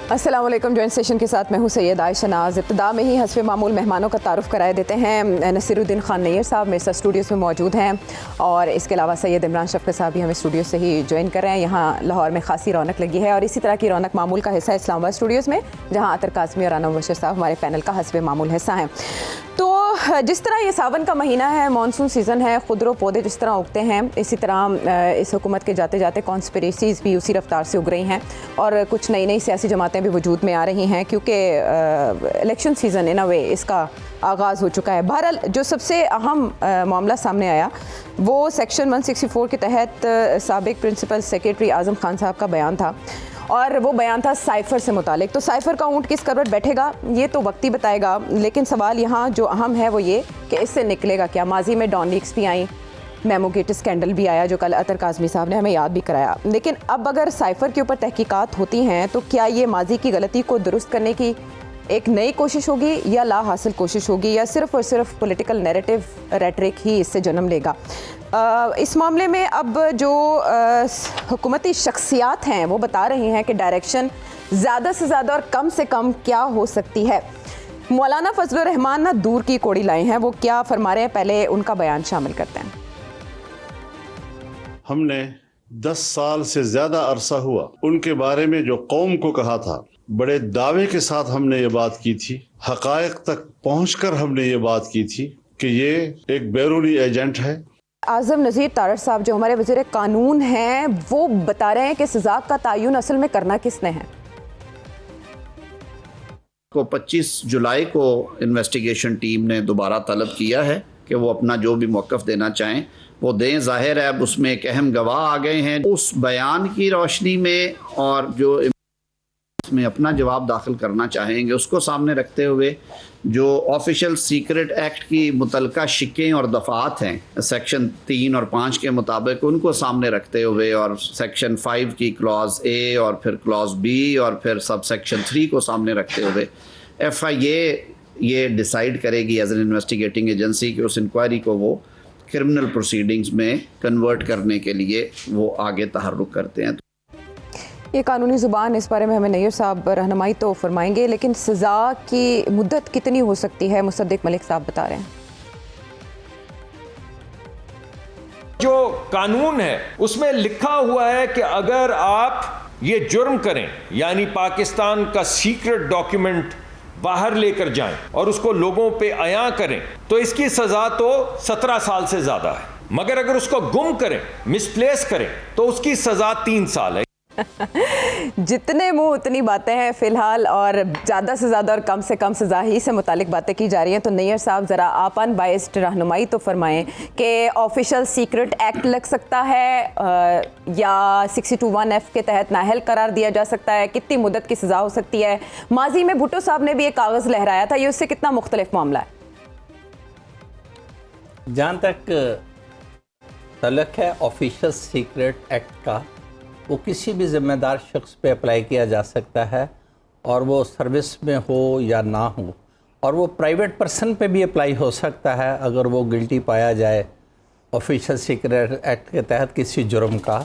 अस्सलाम वालेकुम। Joint station के साथ मैं हूँ सैयद आयशा नाज। इब्तिदा में ही हस्ब मामूल मेहमानों का तारुफ कराए देते हैं। नसीरुद्दीन खान नैयर साहब मेरे साथ स्टूडियोज़ में मौजूद हैं और इसके अलावा सैयद इमरान शफ़क़त साहब भी हमें स्टूडियो से ही ज्वाइन कर रहे हैं। यहाँ लाहौर में खासी रौनक लगी है और इसी तरह की रौनक मामूल का हिस्सा है इस्लामाबाद स्टूडियोज़ में, जहाँ अतर काज़मी और राना मुबशर साहब हमारे पैनल का हस्ब मामूल हिस्सा हैं। तो जिस तरह ये सावन का महीना है, मानसून सीज़न है, खुदरो पौधे जिस तरह उगते हैं, इसी तरह इस हुकूमत के जाते जाते कॉन्स्पिरेसीज़ भी उसी रफ्तार से उग रही हैं और कुछ नई नई सियासी जमातें भी वजूद में आ रही हैं, क्योंकि इलेक्शन सीज़न इन अ वे इसका आगाज़ हो चुका है। बहरहाल जो सबसे अहम मामला सामने आया वो सेक्शन 164 के तहत साबिक प्रिंसिपल सेक्रेटरी आज़म खान साहब का बयान था और वो बयान था साइफ़र से मुतालिक। तो साइफ़र का ऊँट किस करवट बैठेगा ये तो वक्त ही बताएगा, लेकिन सवाल यहाँ जो अहम है वो ये कि इससे निकलेगा क्या। माजी में डॉन लीक्स भी आई, मेमो गेट स्कैंडल भी आया जो कल अतर काज़मी साहब ने हमें याद भी कराया, लेकिन अब अगर साइफ़र के ऊपर तहकीकात होती हैं तो क्या ये माजी की गलती को दुरुस्त करने की एक नई कोशिश होगी या ला हासिल कोशिश होगी, या सिर्फ़ और सिर्फ पॉलिटिकल नैरेटिव रेटरिक ही इससे जन्म लेगा। इस मामले में अब जो हुकूमती शख्सियात हैं वो बता रही हैं कि डायरेक्शन ज़्यादा से ज़्यादा और कम से कम क्या हो सकती है। मौलाना फजलुर रहमान ना दूर की कोड़ी लाए हैं, वो क्या फरमा रहे हैं, पहले उनका बयान शामिल करते हैं। हमने 10 साल से ज़्यादा अरसा हुआ उनके बारे में जो कौम को कहा था, बड़े दावे के साथ हमने ये बात की थी, हक़ाइक़ तक पहुँचकर हमने ये बात की थी कि ये एक बैरूनी एजेंट है। आज़म नज़ीर तारड़ साहब जो हमारे वज़ीर कानून हैं वो बता रहे हैं कि सज़ा का तयन असल में करना किसने है। को 25 जुलाई को इन्वेस्टिगेशन टीम ने दोबारा तलब किया है कि वो अपना जो भी मौक़िफ़ देना चाहें वो दें। ज़ाहिर है अब उसमें एक अहम गवाह आ गए हैं, उस बयान की रोशनी में और जो में अपना जवाब दाखिल करना चाहेंगे उसको सामने रखते हुए जो ऑफिशियल सीक्रेट एक्ट की मुतलका शिकें और दफ़ात हैं सेक्शन 3 और 5 के मुताबिक, उनको सामने रखते हुए और सेक्शन 5 की क्लॉज ए और फिर क्लॉज बी और फिर सब सेक्शन 3 को सामने रखते हुए FIA ये डिसाइड करेगी एज एन इन्वेस्टिगेटिंग एजेंसी कि उस इंक्वायरी को वो क्रिमिनल प्रोसीडिंग्स में कन्वर्ट करने के लिए वो आगे तहर्रुक करते हैं। ये कानूनी ज़ुबान, इस बारे में हमें नैयर साहब रहनुमाई तो फरमाएंगे, लेकिन सज़ा की मुद्दत कितनी हो सकती है, मुसद्दिक मलिक साहब बता रहे हैं। जो कानून है उसमें लिखा हुआ है कि अगर आप ये जुर्म करें, यानी पाकिस्तान का सीक्रेट डॉक्यूमेंट बाहर लेकर जाएं और उसको लोगों पे अया करें, तो इसकी सज़ा तो 17 साल से ज़्यादा है, मगर अगर उसको गुम करें, मिसप्लेस करें, तो उसकी सज़ा 3 साल है। जितने मुंह उतनी बातें हैं फिलहाल, और ज़्यादा से ज़्यादा और कम से कम सज़ा ही से मुतालिक बातें की जा रही हैं। तो नैयर साहब ज़रा आप अनबायस्ड रहनुमाई तो फरमाएं कि ऑफिशियल सीक्रेट एक्ट लग सकता है या 621F के तहत नाअहल करार दिया जा सकता है, कितनी मुद्दत की सज़ा हो सकती है। माजी में भुट्टो साहब ने भी एक कागज़ लहराया था, ये उससे कितना मुख्तलिफ मामला है। जहाँ तक तलक है ऑफिशियल सीक्रेट एक्ट का, वो किसी भी ज़िम्मेदार शख्स पे अप्लाई किया जा सकता है और वो सर्विस में हो या ना हो, और वो प्राइवेट पर्सन पे भी अप्लाई हो सकता है अगर वो गिल्टी पाया जाए ऑफिशियल सीक्रेट एक्ट के तहत किसी जुर्म का।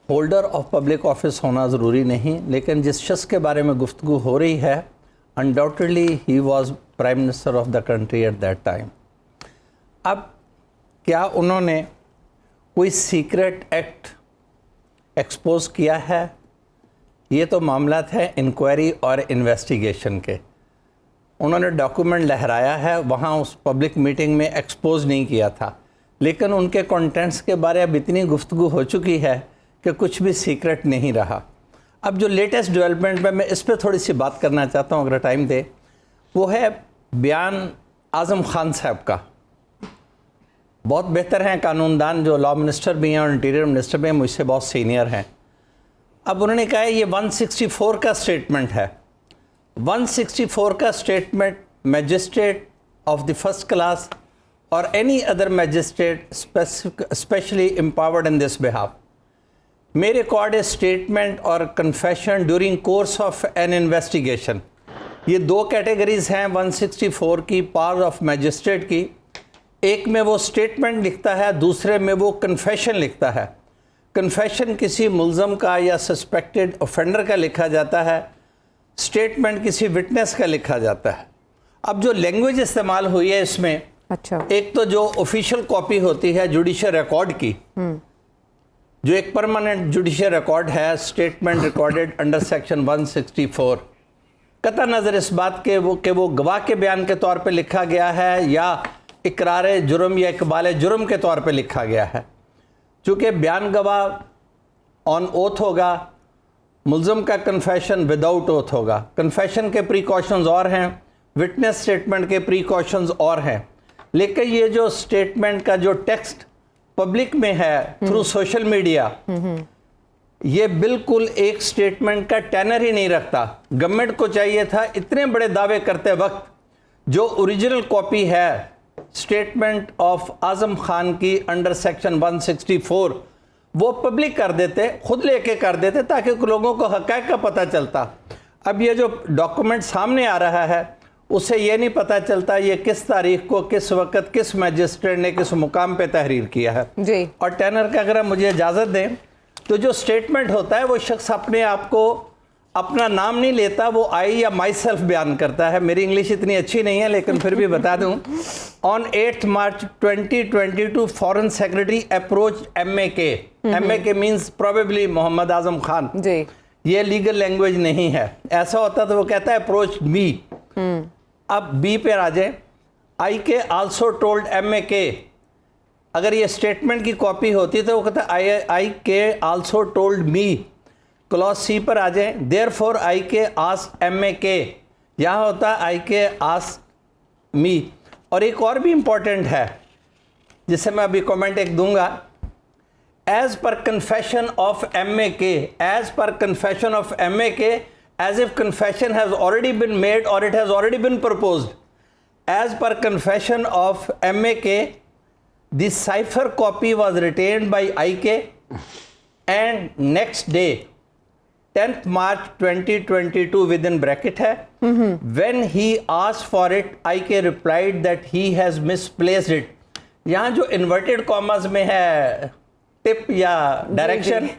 होल्डर ऑफ पब्लिक ऑफिस होना ज़रूरी नहीं, लेकिन जिस शख्स के बारे में गुफ्तगू हो रही है undoubtedly he was prime minister of the country at that time. अब क्या उन्होंने कोई सीक्रेट एक्ट एक्सपोज किया है, ये तो मामला थे इंक्वायरी और इन्वेस्टिगेशन के। उन्होंने डॉक्यूमेंट लहराया है, वहाँ उस पब्लिक मीटिंग में एक्सपोज नहीं किया था, लेकिन उनके कंटेंट्स के बारे में इतनी गुफ्तगू हो चुकी है कि कुछ भी सीक्रेट नहीं रहा। अब जो लेटेस्ट डेवलपमेंट में मैं इस पर थोड़ी सी बात करना चाहता हूँ अगर टाइम दे, वो है बयान आज़म खान साहब का। बहुत बेहतर हैं कानूनदान, जो लॉ मिनिस्टर भी हैं और इंटीरियर मिनिस्टर भी हैं, मुझसे बहुत सीनियर हैं। अब उन्होंने कहा है ये 164 का स्टेटमेंट है। 164 का statement magistrate of the first class or any other magistrate specially empowered in this behalf may record a statement or confession during course of an investigation। ये दो कैटेगरीज हैं 164 की पावर ऑफ मैजिस्ट्रेट की। एक में वो स्टेटमेंट लिखता है, दूसरे में वो कन्फेशन लिखता है। कन्फेशन किसी मुल्ज़म का या सस्पेक्टेड ऑफेंडर का लिखा जाता है, स्टेटमेंट किसी विटनेस का लिखा जाता है। अब जो लैंग्वेज इस्तेमाल हुई है इसमें, अच्छा, एक तो जो ऑफिशियल कॉपी होती है जुडिशियल रिकॉर्ड की, जो एक परमानेंट जुडिशियल रिकॉर्ड है, स्टेटमेंट रिकॉर्डेड अंडर सेक्शन 164, कतई नज़र इस बात के वो गवाह के बयान के तौर पे लिखा गया है या इकरार जुर्म या इकबाल जुर्म के तौर पे लिखा गया है। चूँकि बयान गवाह ऑन ओथ होगा, मुल्ज़म का कन्फेशन विदाउट ओथ होगा। कन्फेशन के प्रिकॉशंस और हैं, विटनेस स्टेटमेंट के प्रिकॉशंस और हैं, लेकिन ये जो स्टेटमेंट का जो टेक्स्ट पब्लिक में है थ्रू सोशल मीडिया, ये बिल्कुल एक स्टेटमेंट का टेनर ही नहीं रखता। गवर्नमेंट को चाहिए था इतने बड़े दावे करते वक्त जो ओरिजिनल कॉपी है स्टेटमेंट ऑफ आजम खान की अंडर सेक्शन 164 वो पब्लिक कर देते, खुद लेके कर देते, ताकि लोगों को हक़ाइक़ का पता चलता। अब ये जो डॉक्यूमेंट सामने आ रहा है उससे ये नहीं पता चलता ये किस तारीख को, किस वक्त, किस मैजिस्ट्रेट ने किस मुकाम पे तहरीर किया है जी। और टेनर का अगर आप मुझे इजाज़त दें तो जो स्टेटमेंट होता है वो शख्स अपने आप को अपना नाम नहीं लेता, वो आई या माई सेल्फ बयान करता है। मेरी इंग्लिश इतनी अच्छी नहीं है लेकिन फिर भी बता दूं। On 8 March 2022 foreign secretary approach MAK। MAK means probably Mohammad Azam Khan ji. ये लीगल लैंग्वेज नहीं है। ऐसा होता तो वो कहता है अप्रोच मी। अब बी पे आ जाए, IK आल्सो टोल्ड MAK। अगर ये स्टेटमेंट की कॉपी होती तो वो कहता है IK also told me. Clause C पर आ जाए, देयरफॉर IK आस्क्ड MAK, यहाँ होता है IK आस्क्ड मी। और एक और भी इंपॉर्टेंट है जिसे मैं अभी कमेंट एक दूंगा, as per confession of MAK, as per confession of MAK, as if confession has already been made or it has already been proposed, as per confession of MAK the cipher copy was retained by IK and next day 10th March 2022 within bracket है, when he asked for it IK replied that he has misplaced it। यहाँ जो inverted commas में है tip या direction,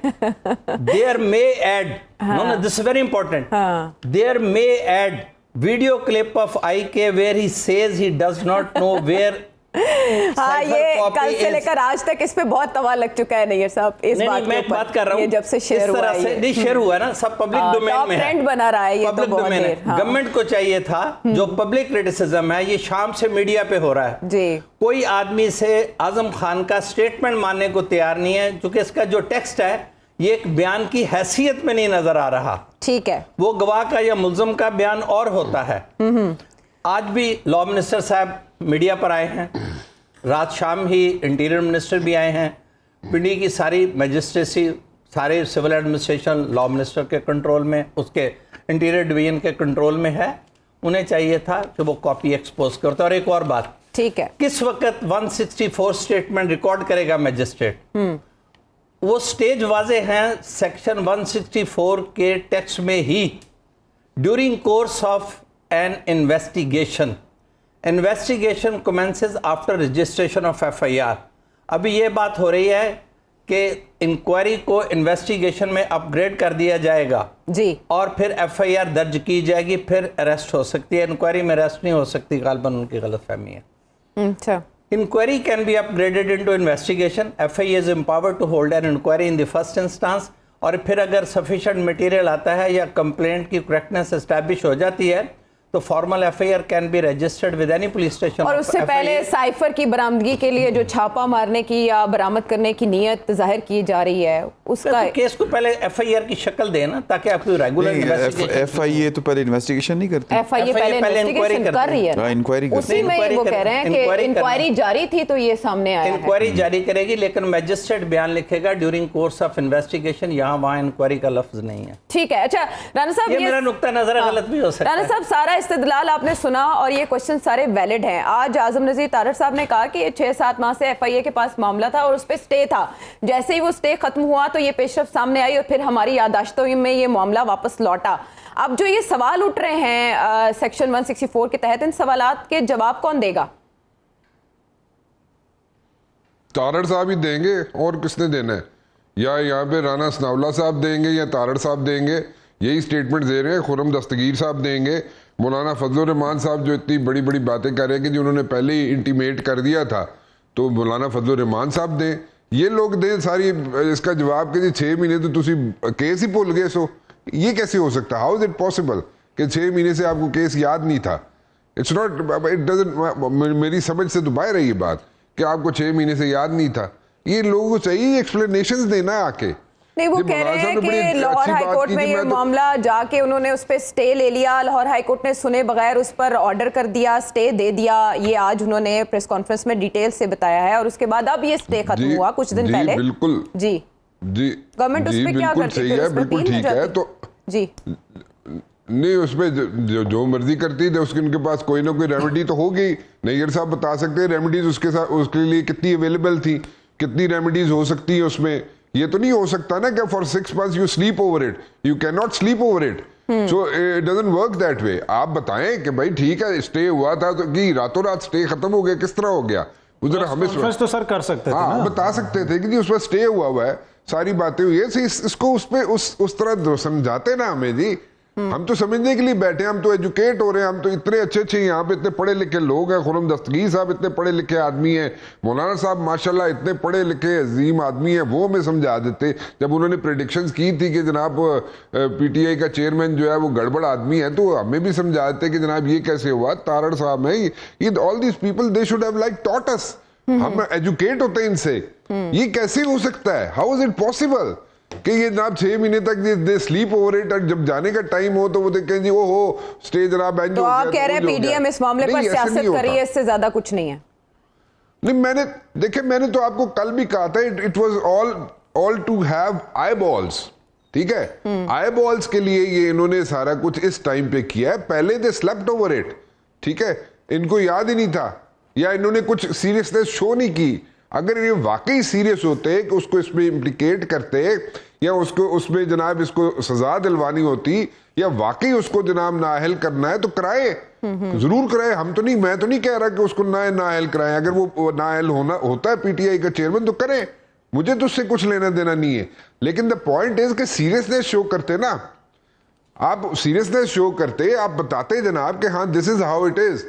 there may add, no this is very important, there may add video clip of IK where he says he does not know where हाँ, ये कल से लेकर आज तक इस पे बहुत तवा लग चुका है नैयर साहब इस बात मैं बात कर रहा हूँ, ये जब से शेयर हुआ है, नहीं शेयर हुआ ना, सब पब्लिक डोमेन में है, ट्रेंड बना रहा है ये तो बहुत देर। गवर्नमेंट को चाहिए था जो पब्लिक क्रिटिसिज्म है ये शाम से मीडिया पे हो रहा है जी। कोई आदमी से आजम खान का स्टेटमेंट मानने को तैयार नहीं है, क्योंकि इसका जो टेक्स्ट है ये एक बयान की हैसियत में नहीं नजर आ रहा। ठीक है, वो गवाह का या मुल्ज़म का बयान और होता है। आज भी लॉ मिनिस्टर साहब मीडिया पर आए हैं, रात शाम ही इंटीरियर मिनिस्टर भी आए हैं, पिंडी की सारी मजिस्ट्रेसी, सारे सिविल एडमिनिस्ट्रेशन लॉ मिनिस्टर के कंट्रोल में, उसके इंटीरियर डिवीजन के कंट्रोल में है। उन्हें चाहिए था कि वो कॉपी एक्सपोज करते। और एक और बात, ठीक है, किस वक्त 164 स्टेटमेंट रिकॉर्ड करेगा मजिस्ट्रेट, वो स्टेज वाजे हैं सेक्शन 164 के टेक्स्ट में ही, during course of an investigation. Investigation commences after registration of FIR। अभी ये बात हो रही है कि इंक्वायरी को इन्वेस्टिगेशन में अपग्रेड कर दिया जाएगा जी, और फिर FIR दर्ज की जाएगी, फिर अरेस्ट हो सकती है। इंक्वायरी में अरेस्ट नहीं हो सकती, गालबन उनकी गलतफहमी है। अच्छा, inquiry can be upgraded into investigation. FIA is empowered to hold an inquiry in the first instance. और फिर अगर सफिशिएंट मटेरियल आता है या कंप्लेंट की करेक्टनेस एस्टैब्लिश हो जाती है तो formal FIR can be registered with any police station. और उससे पहले साइफर की बरामदगी के लिए जो छापा मारने की या बरामद करने की नीयत जाहिर की जा रही है उसका तो केस को पहले FIR की शक्ल दे ना, ताकि आपको रेगुलर इन्वेस्टिगेशन। FIA तो पहले इन्वेस्टिगेशन नहीं करती, FIA पहले इन्वेस्टिगेशन कर रही है, इंक्वायरी उसी में वो कह रहे हैं कि इंक्वायरी जारी थी तो ये सामने आया है। इंक्वायरी जारी करेगी लेकिन मैजिस्ट्रेट बयान लिखेगा ड्यूरिंग कोर्स ऑफ इन्वेस्टिगेशन, यहाँ वहाँ इंक्वायरी का लफ्ज नहीं है। ठीक है, अच्छा राणा साहब, ये मेरा नुक्ता नजर गलत भी हो सकता है। राणा साहब, सारा इस्तेदलाल आपने सुना और ये क्वेश्चन सारे वैलिड हैं। आज आजम नज़ीर तारड़ साहब ने कहा कि 6-7 माह से FIA के पास मामला था और उस पर स्टे था, जैसे ही वो स्टे खत्म हुआ तो ये पेशरफ सामने आई और फिर हमारी याददाश्तों में ये मामला वापस लौटा। अब जो ये सवाल उठ रहे हैं सेक्शन 164 के तहत, इन सवालात के जवाब कौन देगा? तारड़ साहब ही देंगे, और किसने देना है? या यहाँ पे राणा सनाउल्लाह साहब देंगे या तारड़ साहब देंगे यही स्टेटमेंट दे रहे हैं, खुर्रम दस्तगीर साहब देंगे, मौलाना फजल रहमान साहब जो इतनी बड़ी बड़ी बातें कर रहे हैं कि जो उन्होंने पहले ही इंटीमेट कर दिया था, तो मौलाना फजल रहमान साहब दें, ये लोग दें सारी इसका जवाब कि जी 6 महीने तो तुसी केस ही भूल गए सो। ये कैसे हो सकता है? हाउ इज इट पॉसिबल कि 6 महीने से आपको केस याद नहीं था? इट्स नॉट, इट डजंट, मेरी समझ से तो बाहर है ये बात कि आपको 6 महीने से याद नहीं था। ये लोगों को चाहिए एक्सप्लेनेशंस देना आके। नहीं, वो कह रहे हैं कि लाहौर हाई कोर्ट में ये मामला जाके उन्होंने उस पर स्टे ले लिया, लाहौर हाई कोर्ट ने सुने बगैर उस पर ऑर्डर कर दिया, स्टे दे दिया। ये आज उन्होंने प्रेस कॉन्फ्रेंस में डिटेल से बताया है, और उसके बाद अब ये स्टे खत्म हुआ कुछ दिन पहले। बिल्कुल जी जी, गवर्नमेंट उस पर क्या करती है? बिल्कुल ठीक है। तो जी नहीं, उसमें जो मर्जी करती है, उसके उनके पास कोई ना कोई रेमेडी तो होगी। नैयर साहब बता सकते हैं रेमेडीज उसके साथ, उसके लिए कितनी अवेलेबल थी, कितनी रेमेडीज हो सकती है उसमें। ये तो नहीं हो सकता ना कि for 6 months you sleep over it, you can not sleep over it, so it doesn't work that way. आप बताएं कि भाई ठीक है स्टे हुआ था, तो कि रातों रात स्टे खत्म हो गया, किस तरह हो गया? उधर हमें तो सर कर सकते थे ना, बता सकते थे कि जी उसमें स्टे हुआ है, सारी बातें हुई है, इसको उस तरह समझाते ना हमें जी। हम तो समझने के लिए बैठे हैं, हम तो एजुकेट हो रहे हैं, हम तो इतने अच्छे यहाँ पे इतने पढ़े लिखे लोग हैं, खुर्रम दस्तगीर साहब इतने पढ़े लिखे आदमी हैं, मौलाना साहब माशाल्लाह इतने पढ़े लिखे अजीम आदमी हैं, वो हमें समझा देते। जब उन्होंने प्रेडिक्शंस की थी कि जनाब पीटीआई का चेयरमैन जो है वो गड़बड़ आदमी है, तो हमें भी समझा देते कि जनाब ये कैसे हुआ, तारड़ साहब है ये, all these people they should have like taught us. हम एजुकेट होते हैं इनसे। ये कैसे हो सकता है? हाउ इज इट पॉसिबल कि ये जनाब 6 महीने तक दे स्लीप ओवर इट, और जब जाने का टाइम हो तो वो कहें जी ओहो स्टे जनाब एंड। तो आप कह रहे हैं पीडीएम इस मामले पर सियासत कर रही है, इससे ज्यादा कुछ नहीं है? नहीं, मैंने तो आपको कल भी कहा था, it was all to have eyeballs, ठीक है? आई बॉल्स के लिए ये इन्होंने सारा कुछ इस टाइम पे किया है। पहले दे स्लेप्ट ओवर इट, ठीक है, इनको याद ही नहीं था, या इन्होंने कुछ सीरियसनेस शो नहीं की। अगर ये वाकई सीरियस होते कि उसको इसमें इम्प्लीकेट करते, या उसको उसमें जनाब इसको सजा दिलवानी होती, या वाकई उसको जनाब नाअहल करना है तो कराए, जरूर कराए। हम तो नहीं, मैं तो नहीं कह रहा कि उसको नाअहल कराएं। अगर वो नाअहल होता है पीटीआई का चेयरमैन तो करें, मुझे तो उससे कुछ लेना देना नहीं है। लेकिन द पॉइंट इज कि सीरियसनेस शो करते ना, आप सीरियसनेस शो करते, आप बताते जनाब कि हाँ this is how it is,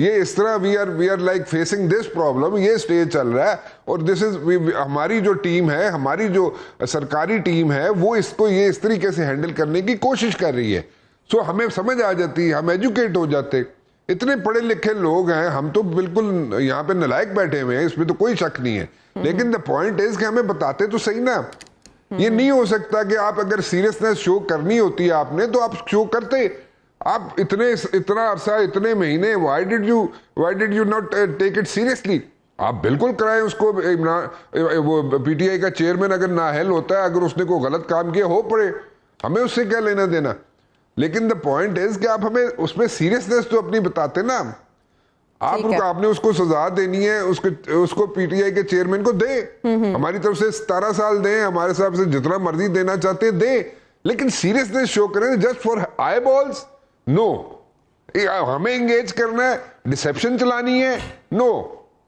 ये इस तरह we are like facing this problem, ये स्टेज चल रहा है, और दिस इज हमारी जो टीम है, हमारी जो सरकारी टीम है, वो इसको ये इस तरीके से हैंडल करने की कोशिश कर रही है। सो हमें समझ आ जाती, हम एजुकेट हो जाते। इतने पढ़े लिखे लोग हैं, हम तो बिल्कुल यहाँ पे नलायक बैठे हुए हैं, इसमें तो कोई शक नहीं है। लेकिन द पॉइंट इज कि हमें बताते तो सही ना। ये नहीं हो सकता कि आप अगर सीरियसनेस शो करनी होती है आपने तो आप शो करते। आप इतना अरसा, इतने महीने, why did you not take it seriously? आप बिल्कुल कराएं उसको। वो पीटीआई का चेयरमैन अगर नाअहल होता है, अगर उसने कोई गलत काम किया हो पड़े, हमें उससे क्या लेना देना। लेकिन द पॉइंट इज कि आप हमें उसमें सीरियसनेस तो अपनी बताते ना। आपने उसको सजा देनी है, उसको पीटीआई के चेयरमैन को दे, हमारी तरफ से 17 साल दें, हमारे हिसाब से जितना मर्जी देना चाहते हैं दे, लेकिन सीरियसनेस शो करें। Just for eyeballs no, हमें एंगेज करना है, डिसेप्शन चलानी है, नो,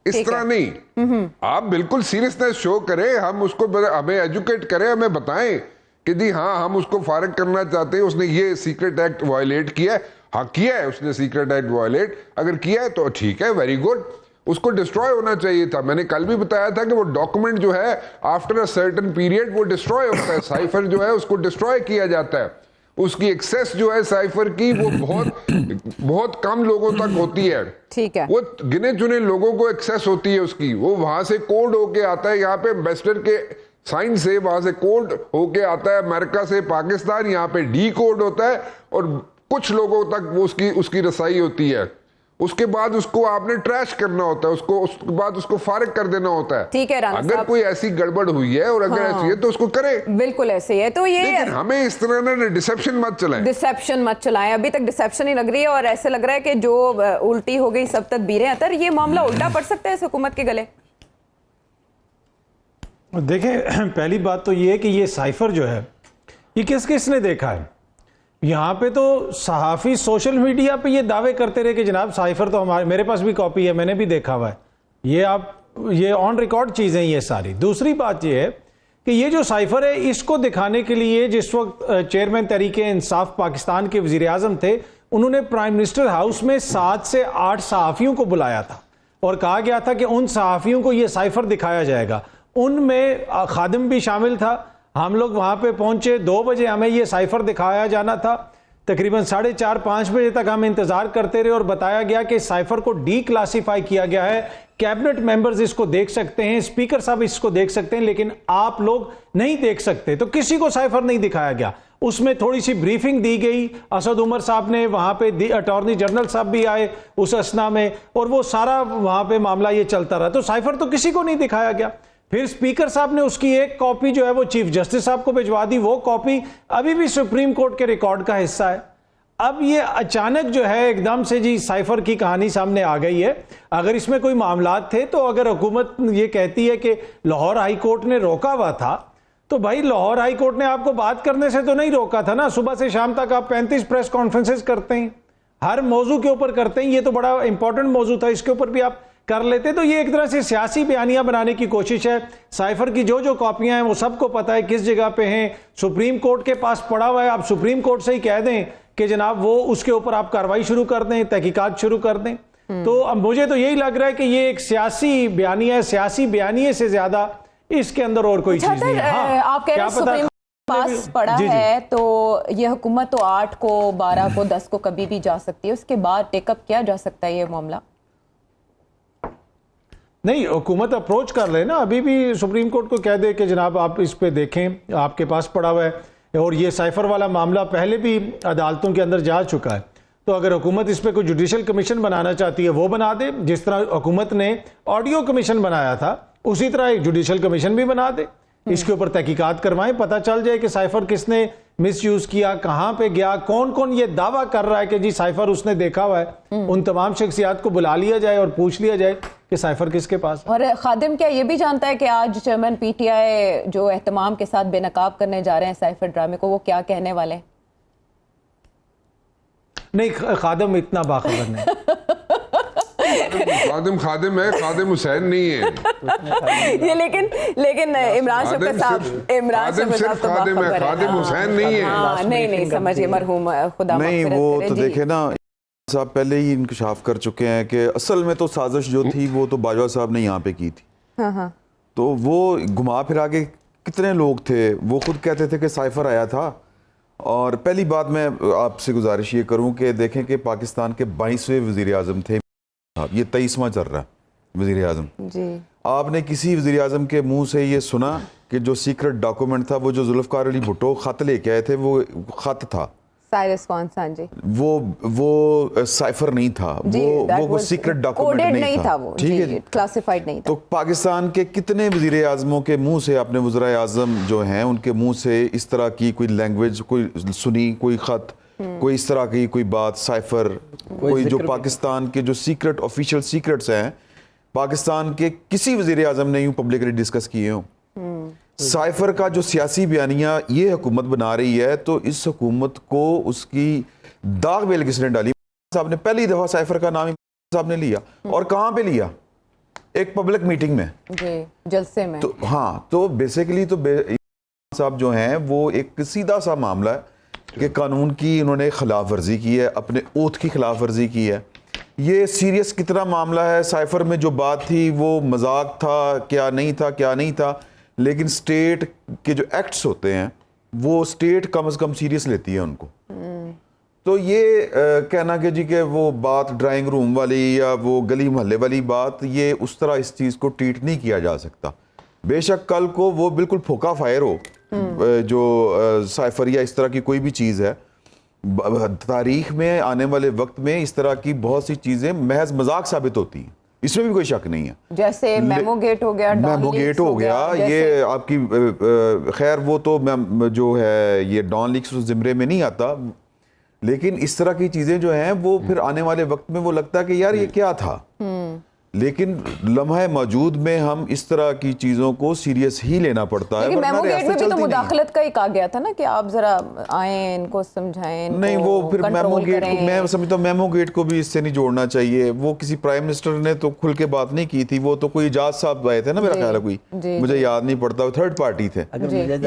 इस तरह नहीं। आप बिल्कुल सीरियसनेस शो करें, हम उसको हमें एजुकेट करें, हमें बताएं कि जी हाँ हम उसको फारिग करना चाहते हैं, उसने ये सीक्रेट एक्ट वायलेट किया है। हाँ किया है उसने सीक्रेट एक्ट वायलेट, अगर किया है तो ठीक है, वेरी गुड, उसको डिस्ट्रॉय होना चाहिए था। मैंने कल भी बताया था कि वो डॉक्यूमेंट जो है आफ्टर अ सर्टेन पीरियड वो डिस्ट्रॉय होता है। साइफर जो है उसको डिस्ट्रॉय किया जाता है, उसकी एक्सेस जो है साइफर की वो बहुत कम लोगों तक होती है, ठीक है, वो गिने चुने लोगों को एक्सेस होती है उसकी। वो वहां से कोड होके आता है, यहाँ पे एम्बेसडर के साइन से वहां से कोड होके आता है, अमेरिका से पाकिस्तान, यहाँ पे डी कोड होता है, और कुछ लोगों तक वो उसकी रसाई होती है। उसके बाद उसको आपने ट्रैश करना होता है, उसके बाद उसको फारिग कर देना होता है। ठीक है, अगर कोई ऐसी गड़बड़ हुई है और अगर ऐसी है तो उसको करे, बिल्कुल ऐसे ही है। तो ये लेकिन हमें इस तरह ना डिसेप्शन मत चलाएं। अभी तक डिसेप्शन ही लग रही है, और ऐसे लग रहा है कि जो उल्टी हो गई सब तदबीरें अतर, ये मामला उल्टा पड़ सकता है इस हुकूमत के गले। देखें, पहली बात तो ये है कि ये साइफर जो है ये किसने देखा है। यहाँ पे तो सहाफ़ी सोशल मीडिया पे ये दावे करते रहे कि जनाब साइफर तो मेरे पास भी कॉपी है, मैंने भी देखा हुआ है। ये ऑन रिकॉर्ड चीज़ें ये सारी। दूसरी बात ये है कि ये जो साइफर है इसको दिखाने के लिए जिस वक्त चेयरमैन तहरीक इंसाफ पाकिस्तान के वजीर आजम थे, उन्होंने प्राइम मिनिस्टर हाउस में 7 से 8 सहाफ़ियों को बुलाया था और कहा गया था कि उन सहाफ़ियों को ये साइफर दिखाया जाएगा। उनमें खादिम भी शामिल था। हम लोग वहां पे पहुंचे, 2 बजे हमें ये साइफर दिखाया जाना था। तकरीबन 4:30-5 बजे तक हम इंतजार करते रहे और बताया गया कि साइफर को डी क्लासीफाई किया गया है, कैबिनेट मेंबर्स इसको देख सकते हैं, स्पीकर साहब इसको देख सकते हैं, लेकिन आप लोग नहीं देख सकते। तो किसी को साइफर नहीं दिखाया गया। उसमें थोड़ी सी ब्रीफिंग दी गई, असद उमर साहब ने, वहां पे अटॉर्नी जनरल साहब भी आए उस असना में, और वो सारा वहां पे मामला ये चलता रहा। तो साइफर तो किसी को नहीं दिखाया गया। फिर स्पीकर साहब ने उसकी एक कॉपी जो है वो चीफ जस्टिस साहब को भिजवा दी। वो कॉपी अभी भी सुप्रीम कोर्ट के रिकॉर्ड का हिस्सा है। अब ये अचानक जो है एकदम से जी साइफर की कहानी सामने आ गई है। अगर इसमें कोई मामलात थे तो अगर हुकूमत ये कहती है कि लाहौर हाई कोर्ट ने रोका हुआ था, तो भाई लाहौर हाई कोर्ट ने आपको बात करने से तो नहीं रोका था ना। सुबह से शाम तक आप 35 प्रेस कॉन्फ्रेंसेस करते हैं, हर मौजू के ऊपर करते हैं। ये तो बड़ा इंपॉर्टेंट मौजू था, इसके ऊपर भी आप कर लेते। तो ये एक तरह से सियासी बयानियां बनाने की कोशिश है। साइफर की जो जो कॉपियां हैं वो सबको पता है किस जगह पे हैं, सुप्रीम कोर्ट के पास पड़ा हुआ है। आप सुप्रीम कोर्ट से ही कह दें कि जनाब वो उसके ऊपर आप कार्रवाई शुरू कर दें, तहकीकात शुरू कर दें। तो अब मुझे तो यही लग रहा है कि ये एक सियासी बयानिया है। सियासी बयानिए से ज्यादा इसके अंदर और कोई चीज नहीं है। हाँ, आप कह रहे हैं सुप्रीम पास पड़ा है तो ये हुकूमत तो 8 को, 12 को, 10 को कभी भी जा सकती है। उसके बाद टेकअप किया जा सकता है ये मामला? नहीं, हुकूमत अप्रोच कर ले ना, अभी भी सुप्रीम कोर्ट को कह दे कि जनाब आप इस पे देखें, आपके पास पड़ा हुआ है। और ये साइफर वाला मामला पहले भी अदालतों के अंदर जा चुका है। तो अगर हुकूमत इस पे कोई जुडिशल कमीशन बनाना चाहती है वो बना दे। जिस तरह हुकूमत ने ऑडियो कमीशन बनाया था उसी तरह एक जुडिशल कमीशन भी बना दे। इसके ऊपर तहकीकात करवाएं, पता चल जाए कि साइफर किसने मिसयूज किया, कहां पे गया, कौन कौन ये दावा कर रहा है कि जी साइफर उसने देखा हुआ है। उन तमाम शख्सियात को बुला लिया जाए और पूछ लिया जाए कि साइफर किसके पास है। और खादिम क्या ये भी जानता है कि आज चेयरमैन पीटीआई जो एहतमाम के साथ बेनकाब करने जा रहे हैं साइफर ड्रामे को, वो क्या कहने वाले हैं? नहीं, खादिम इतना बाखबर नहीं। खादिम है, खादिम हुसैन नहीं है ये लेकिन इमरान शफकत साहब तो खादिम है, खादिम हुसैन नहीं है। हाँ, नहीं समझिए मरहूम खुदा नहीं, वो तो देखे ना साहब पहले ही इंकशाफ कर चुके हैं कि असल में तो साजिश जो थी वो तो बाजवा साहब ने यहाँ पे की थी। हाँ। तो वो घुमा फिरा के कितने लोग थे, वो खुद कहते थे कि साइफर आया था। और पहली बात मैं आपसे गुजारिश ये करूं कि देखें कि पाकिस्तान के 22वें वज़ीर आज़म थे, ये 23वां चल रहा है वज़ीर आज़म जी। आपने किसी वज़ीर आज़म के मुंह से ये सुना कि जो सीक्रेट डॉक्यूमेंट था, वो जो जुल्फ़िकार अली भुट्टो ख़त लेके आए थे, वो ख़त था साइरस खान जी, वो साइफर नहीं था, वो सीक्रेट डॉक्यूमेंट नहीं था, वो ठीक है, क्लासिफाइड नहीं था। तो पाकिस्तान के कितने वज़ीर आज़मों के मुंह से, अपने वज़ीर आज़म जो हैं उनके मुंह से इस तरह की कोई लैंग्वेज कोई सुनी, कोई ख़त, कोई इस तरह की कोई बात, साइफर, कोई जो पाकिस्तान के जो सीक्रेट ऑफिशियल सीक्रेट्स हैं पाकिस्तान के किसी वज़ीर आज़म ने यूँ पब्लिकली डिस्कस किए हों। साइफर का जो सियासी बयानिया ये हुकूमत बना रही है, तो इस हुकूमत को उसकी दाग बेल किसने डाली? साहब ने पहली दफ़ा साइफर का नाम साहब ने लिया, और कहाँ पे लिया? एक पब्लिक मीटिंग में, जलसे में। तो हाँ, तो बेसिकली तो साहब जो हैं वो एक सीधा सा मामला है कि कानून की इन्होंने खिलाफ वर्जी की है, अपने ओथ की खिलाफ वर्जी की है। ये सीरियस कितना मामला है, साइफर में जो बात थी वो मजाक था, क्या नहीं था, लेकिन स्टेट के जो एक्ट्स होते हैं वो स्टेट कम से कम सीरियस लेती है उनको। तो ये कहना कि जी कि वो बात ड्राइंग रूम वाली या वो गली मोहल्ले वाली बात, ये उस तरह इस चीज़ को ट्रीट नहीं किया जा सकता। बेशक कल को वो बिल्कुल फोका फायर हो, जो साइफर या इस तरह की कोई भी चीज़ है, तारीख में आने वाले वक्त में इस तरह की बहुत सी चीज़ें महज मजाक साबित होती हैं, इसमें भी कोई शक नहीं है। जैसे मेमो गेट हो गया, ये आपकी खैर वो तो जो है ये डॉन लीक्स उस ज़िम्रे में नहीं आता, लेकिन इस तरह की चीज़ें जो हैं वो फिर आने वाले वक्त में वो लगता है कि यार ये क्या था। लेकिन लम्हा मौजूद में हम इस तरह की चीज़ों को सीरियस ही लेना पड़ता है। लेकिन वरना मेमो गेट रियासत में भी तो चलती नहीं। मुदाखलत का ही कहा गया था ना कि आप जरा आए, इनको समझाएं, नहीं, वो फिर मेमो कंट्रोल गेट को, करें। मैं समझता हूँ मेमो गेट को भी इससे नहीं जोड़ना चाहिए। वो किसी प्राइम मिनिस्टर ने तो खुल के बात नहीं की थी, वो तो कोई इजाज साहब आए थे ना, मेरा ख्याल है कोई, मुझे याद नहीं पड़ता, वो थर्ड पार्टी थे।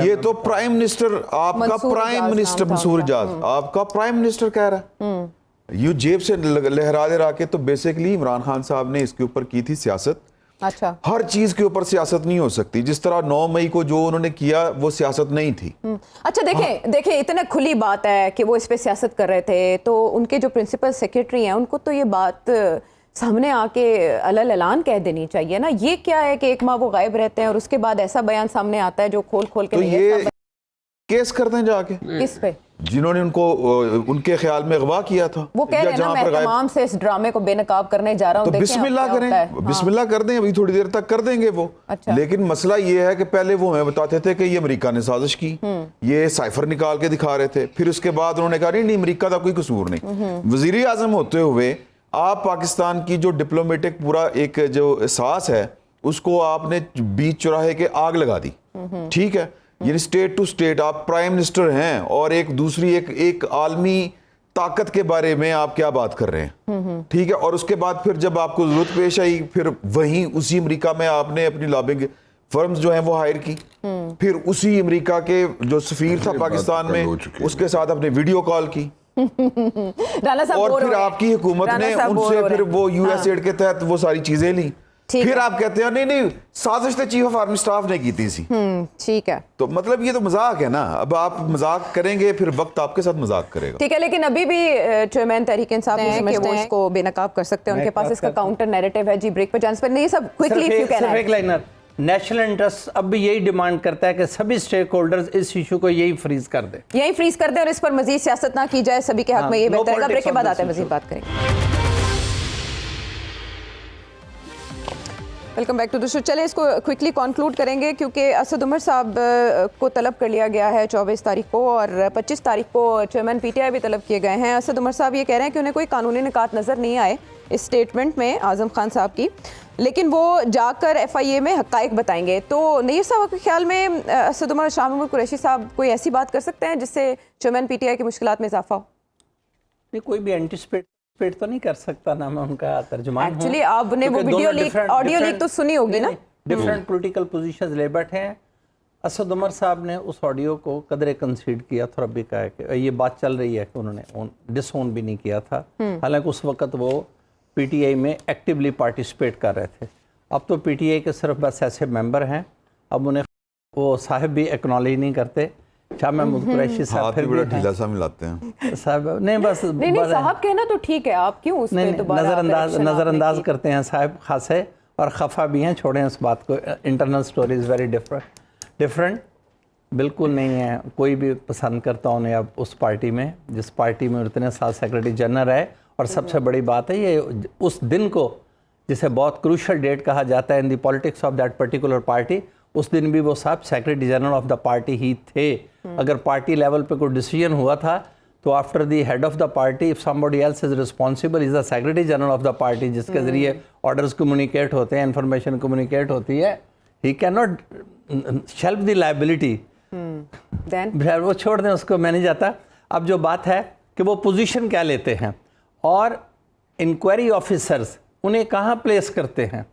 ये तो प्राइम मिनिस्टर, आपका प्राइम मिनिस्टर मंसूर इजाज आपका प्राइम मिनिस्टर कह रहा है, यू जेब से लहरा के। तो बेसिकली इमरान खान साहब ने इसके ऊपर की थी सियासत। अच्छा, हर चीज के ऊपर सियासत नहीं हो सकती। जिस तरह 9 मई को जो उन्होंने किया वो सियासत नहीं थी। अच्छा, देखें इतना खुली बात है कि वो इस पे सियासत कर रहे थे, तो उनके जो प्रिंसिपल सेक्रेटरी हैं उनको तो ये बात सामने आके अलल ऐलान कह देनी चाहिए ना। ये क्या है कि एक माह वो गायब रहते हैं और उसके बाद ऐसा बयान सामने आता है जो खोल के तो नहीं ये है। केस करते हैं जाके किस पे? जिन्होंने उनको उनके ख्याल में अगवा किया था। वो कह रहे हैं ना, मैं तमाम से इस ड्रामे को बेनकाब करने जा रहा हूँ। तो बिस्मिल्लाह करें, बिस्मिल्लाह कर दें, अभी थोड़ी देर तक कर देंगे वो। अच्छा। लेकिन मसला ये है कि पहले वो हमें बताते थे कि ये अमेरिका ने साजिश की, ये साइफर निकाल के दिखा रहे थे, फिर उसके बाद उन्होंने कहा नहीं अमेरिका का कोई कसूर नहीं। वजीर आजम होते हुए आप पाकिस्तान की जो डिप्लोमेटिक पूरा एक जो एहसास है उसको आपने बीच चौराहे के आग लगा दी। ठीक है, यानी स्टेट टू स्टेट आप प्राइम मिनिस्टर हैं और एक दूसरी एक आलमी ताकत के बारे में आप क्या बात कर रहे हैं। ठीक है, और उसके बाद फिर जब आपको जरूरत पेश आई, फिर वहीं उसी अमेरिका में आपने अपनी लॉबिंग फर्म्स जो हैं वो हायर की, फिर उसी अमेरिका के जो सफीर था पाकिस्तान में उसके साथ आपने वीडियो कॉल की राणा साहब और फिर आपकी हुकूमत ने उनसे फिर वो यूएसएड के तहत वो सारी चीजें ली। फिर आप कहते हैं नहीं साजिश तो चीफ ऑफ आर्मी स्टाफ ने की थी सी। ठीक है, तो मतलब ये तो मजाक है ना। अब आप मजाक करेंगे फिर वक्त आपके साथ मजाक करेगा। ठीक है, लेकिन अभी भी चेयरमैन तहरीक इंसाफ हैं कि वो इसको बेनकाब कर सकते हैं, उनके पास इसका काउंटर नैरेटिव है। जी, ब्रेक पर जाने से पहले ये सब क्विकली क्यों कहना है? एक लाइनर, नेशनल इंटरेस्ट अब भी यही डिमांड करता है कि सभी स्टेक होल्डर्स इस इशू को यही फ्रीज कर दे, यही फ्रीज कर दे और इस पर मजीद सियासत ना की जाए, सभी के हक में ये बेहतर है। ब्रेक के बाद आते हैं, मजीद बात करेंगे। Welcome back to the show. चले इसको क्विकली कंक्लूड करेंगे क्योंकि असद उमर साहब को तलब कर लिया गया है 24 तारीख को और 25 तारीख को चेयरमैन पीटीआई भी तलब किए गए हैं। असद उमर साहब ये कह रहे हैं कि उन्हें कोई कानूनी निकात नज़र नहीं आए इस स्टेटमेंट में आज़म खान साहब की, लेकिन वो जाकर FIA में हक़ाइक़ बताएंगे। तो नईर साहब के ख्याल में असद उमर, शाह महमूद कुरैशी साहब कोई ऐसी बात कर सकते हैं जिससे चेयरमैन PTI की मुश्किलात में इजाफा हो? नहीं, कोई भी एंटिसिपेट तो नहीं कर सकता ना, मैं उनका तर्जुमान हूं। एक्चुअली आपने वो वीडियो लीक, ऑडियो लीक तो सुनी होगी ना। डिफरेंट पॉलिटिकल पोजीशंस ले बैठे हैं। असद उमर साहब ने उस ऑडियो को कदरे कंसीड किया था, भी कहा कि ये बात चल रही है कि उन्होंने डिसओन भी नहीं किया था, हालांकि उस वक्त वो PTI में एक्टिवली पार्टिसिपेट कर रहे थे। अब तो PTI के सिर्फ बस ऐसे मेंबर हैं, अब उन्हें वो साहब भी एक्नॉलेज नहीं करते। शाह महमूद कुरैशी साहब फिर बड़ा ढीला सा मिलाते हैं साहब, नहीं बस नहीं साहब कहना तो ठीक है, आप क्यों उस पे दोबारा नज़रअंदाज करते हैं साहब, खास है और खफा भी हैं। छोड़ें उस बात को, internal story is very different बिल्कुल नहीं है। कोई भी पसंद करता उन्हें अब उस पार्टी में, जिस पार्टी में इतने साल सेक्रेटरी जनरल है। और सबसे बड़ी बात है ये उस दिन को जिसे बहुत क्रूशल डेट कहा जाता है in the politics of that particular party, उस दिन भी वो साहब secretary general of the party ही थे। अगर पार्टी लेवल पे कोई डिसीजन हुआ था तो after the head of the party if somebody else is responsible is the secretary general of the party, जिसके जरिए ऑर्डर्स कम्युनिकेट होते हैं, इंफॉर्मेशन कम्युनिकेट होती है। He can not shelf the liability. वो छोड़ दें उसको, मैं नहीं जाता। अब जो बात है कि वो पोजीशन क्या लेते हैं और इंक्वायरी ऑफिसर्स उन्हें कहाँ प्लेस करते हैं।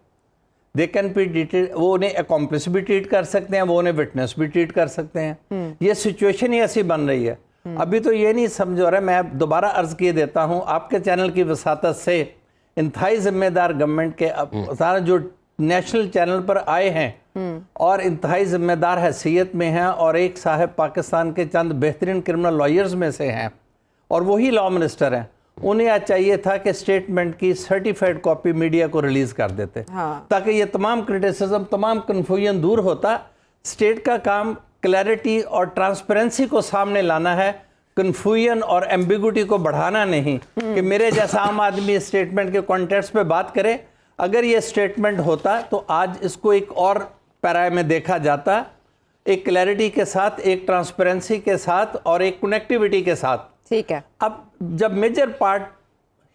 दे कैन बी ट्रीटेड, वो उन्हें अकॉम्प्लिस भी ट्रीट कर सकते हैं, वो उन्हें विटनेस भी ट्रीट कर सकते हैं। ये सिचुएशन ही ऐसी बन रही है। अभी तो ये नहीं समझ रहा, मैं दोबारा अर्ज किए देता हूँ आपके चैनल की वसातत से, इंतहाई जिम्मेदार गवर्नमेंट के सारे जो नेशनल चैनल पर आए हैं और इंतहाई जिम्मेदार हैसियत में हैं और एक साहब पाकिस्तान के चंद बेहतरीन क्रिमिनल लॉयर्स में से हैं और वही लॉ मिनिस्टर हैं, उन्हें आज चाहिए था कि स्टेटमेंट की सर्टिफाइड कॉपी मीडिया को रिलीज कर देते, ताकि ये तमाम क्रिटिसिज्म, तमाम कन्फ्यूजन दूर होता। स्टेट का काम क्लैरिटी और ट्रांसपेरेंसी को सामने लाना है, कन्फ्यूजन और एम्बिगुइटी को बढ़ाना नहीं कि मेरे जैसा आम आदमी स्टेटमेंट के कॉन्टेक्स्ट पे बात करे। अगर ये स्टेटमेंट होता तो आज इसको एक और पैराए में देखा जाता, एक क्लैरिटी के साथ, एक ट्रांसपेरेंसी के साथ और एक कनेक्टिविटी के साथ। ठीक है, अब जब मेजर पार्ट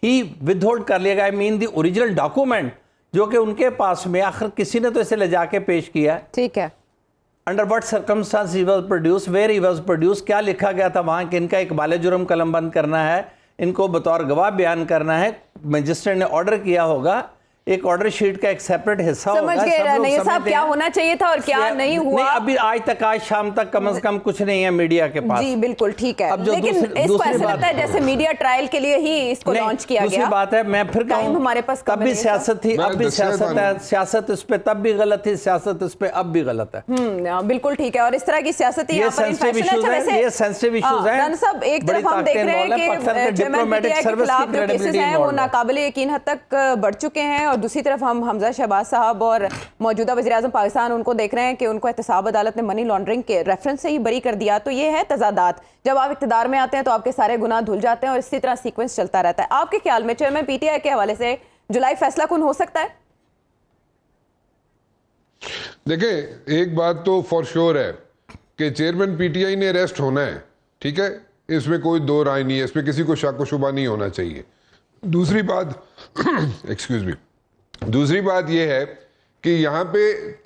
ही विदहोल्ड कर लिया गया, I mean the original document जो कि उनके पास में आखिर किसी ने तो इसे ले जाके पेश किया है। ठीक है, under what circumstance he was produce, where he was produce, क्या लिखा गया था वहाँ कि इनका इकबाल जुर्म कलमबंद करना है, इनको बतौर गवाह बयान करना है, मजिस्ट्रेट ने ऑर्डर किया होगा, एक ऑर्डर शीट का एक सेपरेट हिस्सा होगा। समझ गए नैयर साहब क्या होना चाहिए था और क्या नहीं हुआ। नहीं, अभी आज शाम तक कम से कम कुछ नहीं है मीडिया के पास। जी बिल्कुल ठीक है, अब जो लेकिन इसको ऐसा लगता है जैसे मीडिया ट्रायल के लिए ही इसको लॉन्च किया गया। दूसरी बात है, मैं फिर टाइम हमारे पास तब भी सियासत थी, अब भी सियासत है, सियासत इस पे तब भी गलत थी, सियासत इस पे अब भी गलत है। बिल्कुल ठीक है, और इस तरह की सियासत ये सेंसिटिव इश्यूज हैं। राना साहब, एक तरफ हम देख रहे हैं कि डिप्लोमेटिक सर्विस के खिलाफ जो केसेस हैं वो नाकाबिल यकीन हद तक बढ़ चुके हैं, और दूसरी तरफ हम हमजा शहबाज साहब और मौजूदा वज़ीर-ए-आज़म पाकिस्तान उनको देख रहे हैं कि उनको एहतसाब अदालत ने मनी लॉन्ड्रिंग के रेफरेंस से ही बरी कर दिया। तो ये है तजादात, जब आप इक़्तिदार में आते हैं तो आपके सारे गुनाह धुल जाते हैं और इसी तरह सीक्वेंस चलता रहता है। आपके ख्याल में चेयरमैन पीटीआई के हवाले से जुलाई फैसला कुन हो सकता है? देखें, एक बात तो फॉर श्योर है कि चेयरमैन पीटीआई ने अरेस्ट होना है, ठीक है, इसमें कोई दो राय नहीं है, इसमें किसी को शक व शुबा नहीं होना चाहिए। दूसरी बात एक्सक्यूज मी, दूसरी बात यह है कि यहाँ पे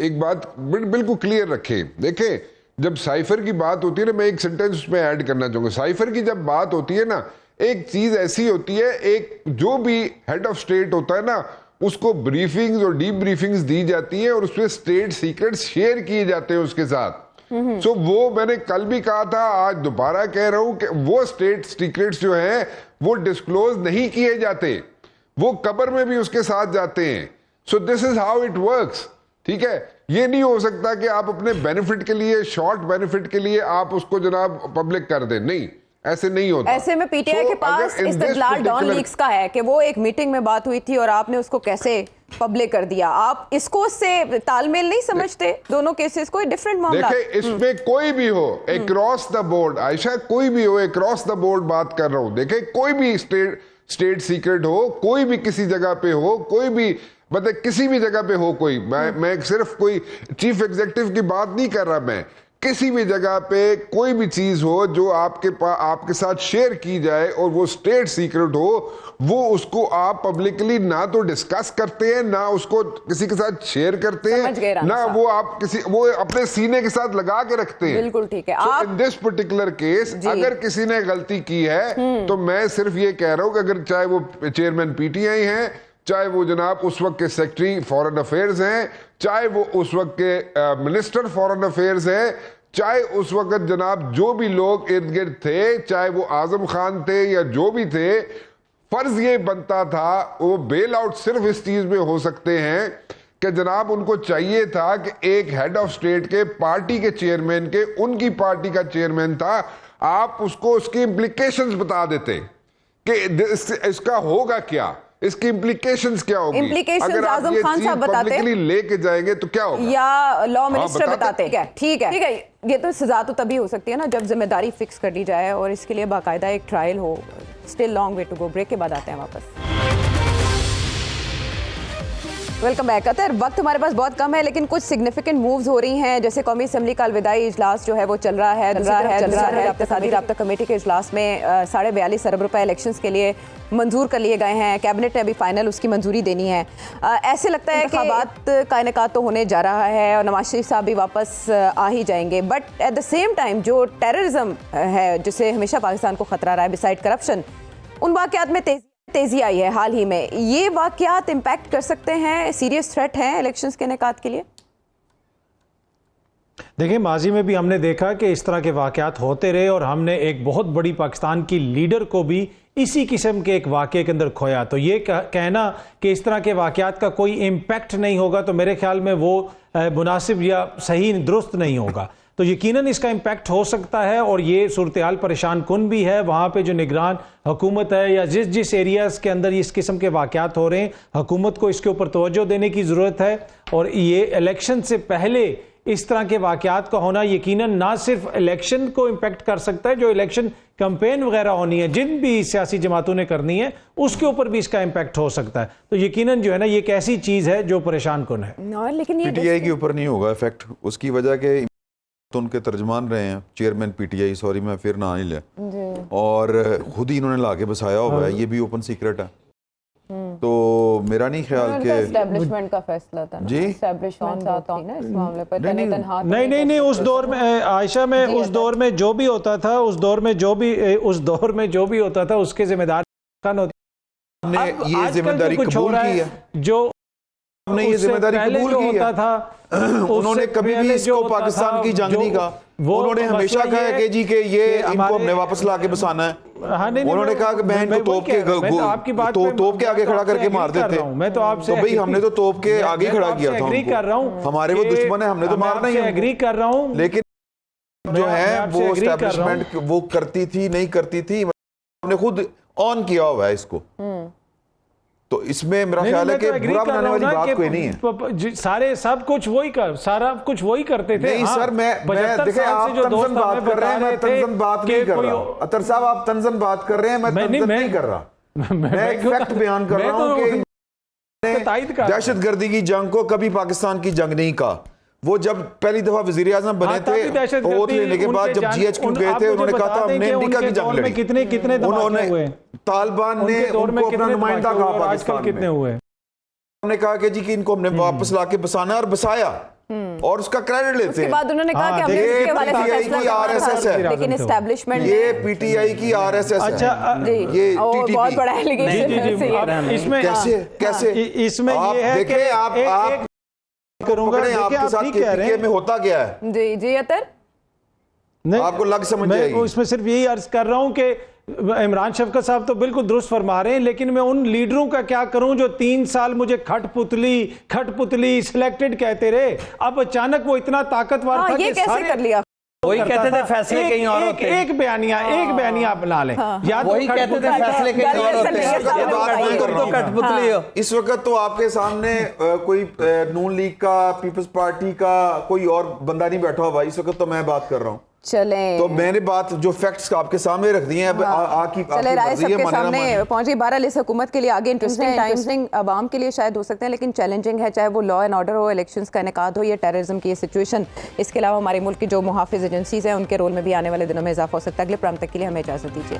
एक बात बिल्कुल क्लियर रखें। देखें, जब साइफर की बात होती है ना, मैं एक सेंटेंस उसमें ऐड करना चाहूंगा। साइफर की जब बात होती है ना, एक चीज ऐसी होती है, एक जो भी हेड ऑफ स्टेट होता है ना, उसको ब्रीफिंग्स और डीप ब्रीफिंग्स दी जाती हैं और उसमें स्टेट सीक्रेट्स शेयर किए जाते हैं उसके साथ। सो वो मैंने कल भी कहा था, आज दोबारा कह रहा हूं कि वो स्टेट सीक्रेट्स जो हैं वो डिस्क्लोज नहीं किए जाते, वो कब्र में भी उसके साथ जाते हैं। So this is how it works, ठीक है। ये नहीं हो सकता कि आप अपने बेनिफिट के लिए, शॉर्ट बेनिफिट के लिए आप उसको जनाब पब्लिक कर दें, नहीं, ऐसे नहीं होता। ऐसे में पीटीआई के पास इस्तदलाल डॉन लीक्स का है कि वो एक मीटिंग में बात हुई थी और आपने उसको कैसे पब्लिक कर दिया। आप इसको उससे तालमेल नहीं समझते? दोनों केसेस कोई डिफरेंट मामला। देखिए, इसमें कोई भी हो अक्रॉस द बोर्ड, आयशा, कोई भी हो अक्रॉस द बोर्ड बात कर रहा हूं। देखिए, कोई भी स्टेट सीक्रेट हो, कोई भी किसी जगह पे हो, कोई भी मतलब किसी भी जगह पे हो, कोई मैं सिर्फ कोई चीफ एग्जीक्यूटिव की बात नहीं कर रहा, मैं किसी भी जगह पे कोई भी चीज हो जो आपके साथ शेयर की जाए और वो स्टेट सीक्रेट हो, वो उसको आप पब्लिकली ना तो डिस्कस करते हैं, ना उसको किसी के साथ शेयर करते हैं, ना वो आप वो अपने सीने के साथ लगा के रखते हैं। बिल्कुल ठीक है। इन दिस पर्टिकुलर केस अगर किसी ने गलती की है तो मैं सिर्फ ये कह रहा हूं कि अगर चाहे वो चेयरमैन पीटीआई हैं, चाहे वो जनाब उस वक्त के सेक्रेटरी फॉरेन अफेयर्स हैं, चाहे वो उस वक्त के मिनिस्टर फॉरेन अफेयर्स हैं, चाहे उस वक्त जनाब जो भी लोग इर्द गिर्द थे, चाहे वो आजम खान थे या जो भी थे, फर्ज ये बनता था वो बेल आउट सिर्फ इस चीज में हो सकते हैं कि जनाब उनको चाहिए था कि एक हेड ऑफ स्टेट के पार्टी के चेयरमैन के, उनकी पार्टी का चेयरमैन था, आप उसको उसकी इम्प्लीकेशंस बता देते कि इसका होगा क्या, इसकी इम्प्लीकेशंस क्या होगी। अगर आजम खान साहब बताते लेके जाएंगे तो क्या होगा, या लॉ मिनिस्टर बताते। ठीक है, ये तो सजा तो तभी हो सकती है ना जब जिम्मेदारी फिक्स कर दी जाए और इसके लिए बाकायदा एक ट्रायल हो। Still long way to go. Break के बाद आते हैं वापस। Welcome back. अतर वक्त हमारे पास बहुत कम है, लेकिन कुछ सिग्निफिकेंट मूव्स हो रही हैं, जैसे कौमी असेंबली का अलविदाई इजलास जो है वो चल रहा है। इक़्तिसादी राब्ता कमेटी के इजलास में 42.5 अरब रुपए इलेक्शंस के लिए मंजूर कर लिए गए हैं। कैबिनेट ने अभी फाइनल उसकी मंजूरी देनी है। ऐसे लगता है कि बात का इनेकाद तो होने जा रहा है और नवाज शरीफ साहब भी वापस आ ही जाएंगे, but at the same time जो टेररिज्म है जिसे हमेशा पाकिस्तान को खतरा रहा है बिसाइड करप्शन, उन वाक़यात में तेजी आई है हाल ही में। ये वाक़यात इम्पैक्ट कर सकते हैं, सीरियस थ्रेट हैं इलेक्शंस के इनेकाद के लिए? देखिए, माजी में भी हमने देखा कि इस तरह के वाक़यात होते रहे और हमने एक बहुत बड़ी पाकिस्तान की लीडर को भी इसी किस्म के एक वाक़े के अंदर खोया। तो ये कहना कि इस तरह के वाक़यात का कोई इम्पैक्ट नहीं होगा, तो मेरे ख्याल में वो मुनासिब या सही दुरुस्त नहीं होगा। तो यकीनन इसका इम्पैक्ट हो सकता है और ये सूरत-ए-हाल परेशान कुन भी है। वहाँ पे जो निगरान हुकूमत है या जिस एरियाज़ के अंदर इस किस्म के वाक़यात हो रहे हैं, हुकूमत को इसके ऊपर तवज्जो देने की ज़रूरत है। और ये इलेक्शन से पहले इस तरह के वाक़यात का होना यकीनन ना सिर्फ इलेक्शन को इम्पैक्ट कर सकता है, जो इलेक्शन कैंपेन वगैरह होनी है, जिन भी सियासी जमातों ने करनी है, उसके ऊपर भी इसका इम्पैक्ट हो सकता है। तो यकीनन जो है ना, ये एक ऐसी चीज़ है जो परेशान कुन है। लेकिन ये पीटीआई के ऊपर नहीं होगा इफेक्ट, उसकी वजह के तो उनके तर्जमान रहे हैं चेयरमैन पीटीआई, सॉरी मैं फिर ना नहीं ले, और खुद ही इन्होंने ला के बसाया हुआ है, ये भी ओपन सीक्रेट है। तो मेरा नहीं ख्याल कि एस्टेब्लिशमेंट का फैसला था ना, जी? एस्टेब्लिशमेंट साथ थी ना इस मामले पर, नहीं, तने तनहा तो नहीं उस दौर में आयशा में उस दौर में जो भी होता था, उस दौर में जो भी होता था उसके जिम्मेदार खान होता। हमने ये जिम्मेदारी कबूल की है, जो हमने ये जिम्मेदारी कबूल की है। था उन्होंने कभी भी इसको पाकिस्तान की जंग नहीं कहा, उन्होंने हमेशा कहा है कि जी के ये इनको हमने वापस ला के बसाना है। हाँ, नहीं, उन्होंने कहा कि बहन को तोप के आगे खड़ा करके मार देते। मैं तो आपसे भाई हमने तो तोप के आगे खड़ा किया था एग्री कर रहा हूं, हमारे वो दुश्मन है, हमने तो मारना ही है। एग्री कर रहा हूं, लेकिन जो है वो एस्टेब्लिशमेंट वो करती थी नहीं करती थी, हमने खुद ऑन किया हुआ है इसको। तो इसमें मेरा ख्याल है कि बुरा बनाने वाली बात कोई नहीं है। सारे सब कुछ सारा कुछ वही करते थे। नहीं सर, मैं देखिए आप तंजन बात कर रहे हैं, मैं तंजन बात नहीं कर रहा। अतर साहब आप तंजन बात कर रहे हैं, मैं तंजन नहीं कर रहा। मैं एक फैक्ट बयान कर रहा हूं कि दहशतगर्दी की जंग को कभी पाकिस्तान की जंग नहीं कहा। वो जब पहली दफा वजीर आजम बने थे, ओथ लेने के बाद जब GHQ गए थे, उन्होंने कहा था हमने अमेरिका की जंग लड़ी। कितने उन्होंने तालिबान ने उनको अपना नुमाइंदा कहा पाकिस्तान कितने हुए। हमने कहा कि जी कि इनको हमने वापस लाके बसाना और बसाया, और उसका क्रेडिट लेते उसके हैं। बाद उन्होंने कहा कि हमने इसके हवाले से फैसला करना RSS था, है, लेकिन एस्टेब्लिशमेंट ये PTI की RSS है। अच्छा, ये बहुत TTP बड़ा एलिगेशन है। इसमें कैसे इसमें ये है कि आप करूंगा आपके साथ KPK में होता क्या है जी अतर नहीं, आपको लग समझ मैं जाएगी। इसमें सिर्फ यही अर्ज कर रहा हूं कि इमरान शफकत साहब तो बिल्कुल दुरुस्त फरमा रहे हैं, लेकिन मैं उन लीडरों का क्या करूं जो 3 साल मुझे खटपुतली सिलेक्टेड कहते रहे। अब अचानक वो इतना ताकतवर था ये कि कैसे कर लिया? वही कहते थे फैसले कहीं और होते हैं। एक बयानिया आप बना लें, या वही कहते थे फैसले कहीं और होते हैं। कठपुतली हो। इस वक्त तो आपके सामने कोई नून लीग का, पीपल्स पार्टी का कोई और बंदा नहीं बैठा हुआ, इस वक्त तो मैं बात कर रहा हूँ। चलें, तो मैंने बात जो फैक्ट्स आपके सामने रख दिए हैं, चले राय सबके सामने पहुंच गई। 12 इस हुकूमत के लिए आगे इंटरेस्टिंग आवाम के लिए शायद हो सकते हैं, लेकिन चैलेंजिंग है, चाहे वो लॉ एंड ऑर्डर हो, इलेक्शंस का इनेकाद हो या टेररिज्म की ये सिचुएशन। इसके अलावा हमारे मुल्क की जो मुहाफिज एजेंसीज हैं उनके रोल में भी आने वाले दिनों में इजाफा हो सकता है। अगले प्रोग्राम तक के लिए हमें इजाज़त दीजिए।